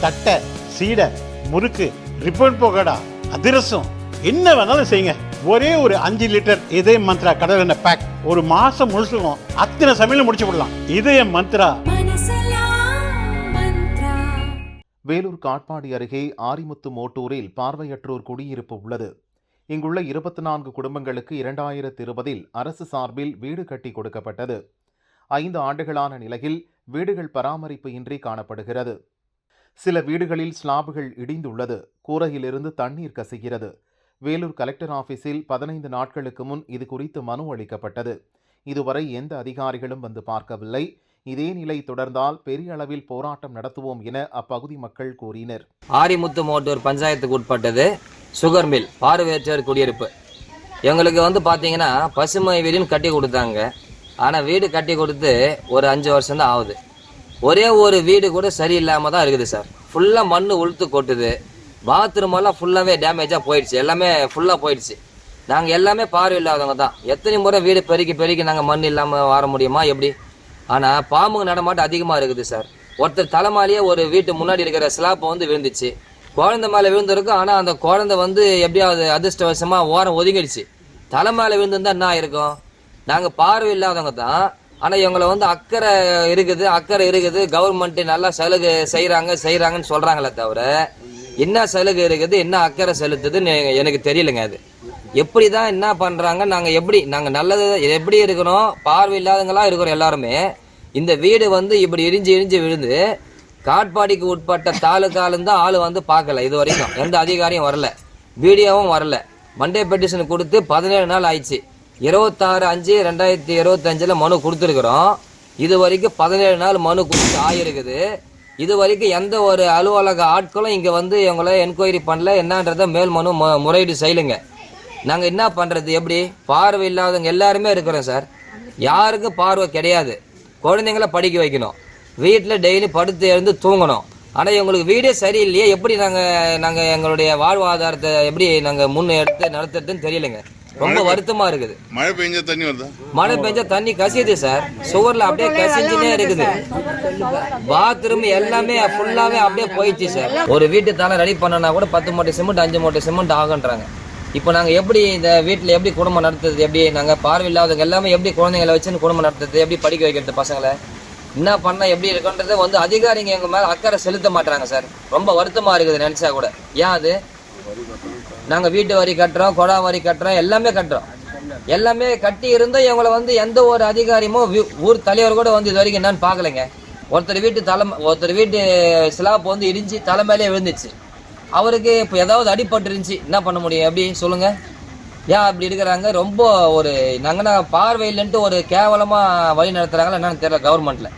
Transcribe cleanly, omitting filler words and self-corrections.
தட்டை, சீடை, முறுக்கு, ரிப்பன் பக்கோடா, அதிரசம், என்ன வேணாலும் செய்யுங்க. ஒரே ஒரு 5 லிட்டர் இதய மந்த்ரா கடல் எண்ணெய் பேக் ஒரு மாசம் முழுசுக்கும் அத்தனை சமையல முடிச்சு விடலாம். இதய மந்த்ரா. வேலூர் காட்பாடி அருகே ஆரிமுத்து மோட்டூரில் பார்வையற்றோர் குடியிருப்பு உள்ளது. இங்குள்ள 24 குடும்பங்களுக்கு 2020 அரசு சார்பில் வீடு கட்டி கொடுக்கப்பட்டது. 5 ஆண்டுகளான நிலையில் வீடுகள் பராமரிப்பு இன்றி காணப்படுகிறது. சில வீடுகளில் ஸ்லாபுகள் இடிந்துள்ளது. கூரையிலிருந்து தண்ணீர் கசிகிறது. வேலூர் கலெக்டர் ஆபீஸில் 15 நாட்களுக்கு முன் இது குறித்து மனு அளிக்கப்பட்டது. இதுவரை எந்த அதிகாரிகளும் வந்து பார்க்கவில்லை. இதே நிலை தொடர்ந்தால் பெரிய அளவில் போராட்டம் நடத்துவோம் என அப்பகுதி மக்கள் கூறினர். ஆரிமுத்து மோட்டூர் பஞ்சாயத்துக்கு உட்பட்டது சுகர் மில் பார்வையற்றோர் குடியிருப்பு. எங்களுக்கு பார்த்தீங்கன்னா பசுமை வீடுன்னு கட்டி கொடுத்தாங்க. ஆனால் வீடு கட்டி கொடுத்து ஒரு 5 வருஷம் தான் ஆகுது. ஒரே ஒரு வீடு கூட சரியில்லாமல் தான் இருக்குது சார். ஃபுல்லாக மண் உளுத்து கொட்டுது. பாத்ரூம் எல்லாம் ஃபுல்லாகவே டேமேஜாக போயிடுச்சு. எல்லாமே ஃபுல்லாக போயிடுச்சு. நாங்கள் எல்லாமே பார்வை இல்லாதவங்க தான். எத்தனை முறை வீடு பெருக்கி நாங்கள் மண் இல்லாமல் வர முடியுமா எப்படி? ஆனால் பாம்புங்க நடமாட்டம் அதிகமாக இருக்குது சார். ஒருத்தர் தலைமாலேயே ஒரு வீட்டு முன்னாடி இருக்கிற ஸ்லாப்பை விழுந்துச்சு. குழந்தை மேலே விழுந்திருக்கு. ஆனால் அந்த குழந்தை எப்படியாவது அதிர்ஷ்டவசமாக ஓரம் ஒதுங்கிடுச்சு. தலை மேலே விழுந்துருந்தா என்ன ஆயிருக்கும்? நாங்கள் பார்வை இல்லாதவங்க தான். ஆனால் இவங்களை அக்கறை இருக்குது கவர்மெண்ட் நல்லா சலுகை செய்கிறாங்கன்னு சொல்கிறாங்களே தவிர என்ன சலுகை இருக்குது, என்ன அக்கறை செலுத்துதுன்னு எனக்கு தெரியலைங்க. அது எப்படி தான் என்ன பண்ணுறாங்க? நாங்கள் நல்லது எப்படி இருக்கிறோம், பார்வை இல்லாதவங்களாம் இருக்கிறோம் எல்லாருமே. இந்த வீடு இப்படி இடிஞ்சு விழுந்து காட்பாடிக்கு உட்பட்ட தாலுக்காலும் தான் ஆள் பார்க்கல. இது வரைக்கும் எந்த அதிகாரியும் வரல, வீடியோவும் வரல. மண்டே பெட்டிஷன் கொடுத்து 17 நாள் ஆயிடுச்சு. 26/5/2025 மனு கொடுத்துருக்குறோம். இது வரைக்கும் 17 நாள் மனு கொடுத்து ஆயிருக்குது. இது வரைக்கும் எந்த ஒரு அலுவலக ஆட்களும் இங்கே இவங்கள என்கொயரி பண்ணல. என்னன்றத மேல் மனு முறையீடு செய்யலுங்க. நாங்கள் என்ன பண்ணுறது? எப்படி பார்வை இல்லாதவங்க எல்லாருமே இருக்கிறோம் சார். யாருக்கும் பார்வை கிடையாது. குழந்தைங்கள படிக்க வைக்கணும், வீட்டில் டெய்லி படுத்து எழுந்து தூங்கணும். ஆனால் இவங்களுக்கு வீடே சரியில்லையே. எப்படி நாங்கள் எங்களுடைய வாழ்வாதாரத்தை எப்படி நாங்கள் முன் எடுத்து நடத்துறதுன்னு தெரியலைங்க. ரொம்ப வருத்தமா இருக்குது. மழை பெஞ்சா தண்ணி வருதா? மழை பெஞ்சா தண்ணி கசியுது சார். சுவர்ல அப்படியே கசிஞ்சுனே இருக்குது. பாத்ரூம் எல்லாமே ஃபுல்லாவே அப்படியே போயிடுச்சு சார். ஒரு வீட்டு தானே ரெடி பண்ணனா கூட 10 மூட்டை சிமெண்ட் 5 மூட்டை சிமெண்ட் ஆகுன்றாங்க. இப்போ நாங்கள் எப்படி இந்த வீட்டில் எப்படி குடும்பம் நடத்துறது? எப்படி நாங்கள் பார்வை இல்லாதவங்க எல்லாமே எப்படி குழந்தைங்களை வச்சுன்னு குடும்பம் நடத்துறது? எப்படி படிக்க வைக்கிறது பசங்களை? என்ன பண்ணால் எப்படி இருக்குன்றது அதிகாரிங்க எங்கள் மேலே அக்கறை செலுத்த மாட்டாங்க சார். ரொம்ப வருத்தமாக இருக்குது நினச்சா கூட. ஏன் அது? நாங்கள் வீட்டு வரி கட்டுறோம், கொடா வரி கட்டுறோம், எல்லாமே கட்டுறோம். எல்லாமே கட்டி இருந்தோம். இவங்களை எந்த ஒரு அதிகாரியமோ ஊர் தலைவர் கூட இது வரைக்கும் என்னன்னு பார்க்கலைங்க. ஒருத்தர் வீட்டு ஸ்லாப் இடிஞ்சு தலைமையிலே விழுந்துச்சு. அவருக்கு இப்போ ஏதாவது அடிபட்டு இருந்துச்சு, என்ன பண்ண முடியும்? எப்படி சொல்லுங்க? ஏன் அப்படி இருக்கிறாங்க? ரொம்ப நாங்கள் பார்வை இல்லைன்ட்டு ஒரு கேவலமாக வழி நடத்துகிறாங்களா என்னன்னு தெரியல கவர்மெண்ட்டில்.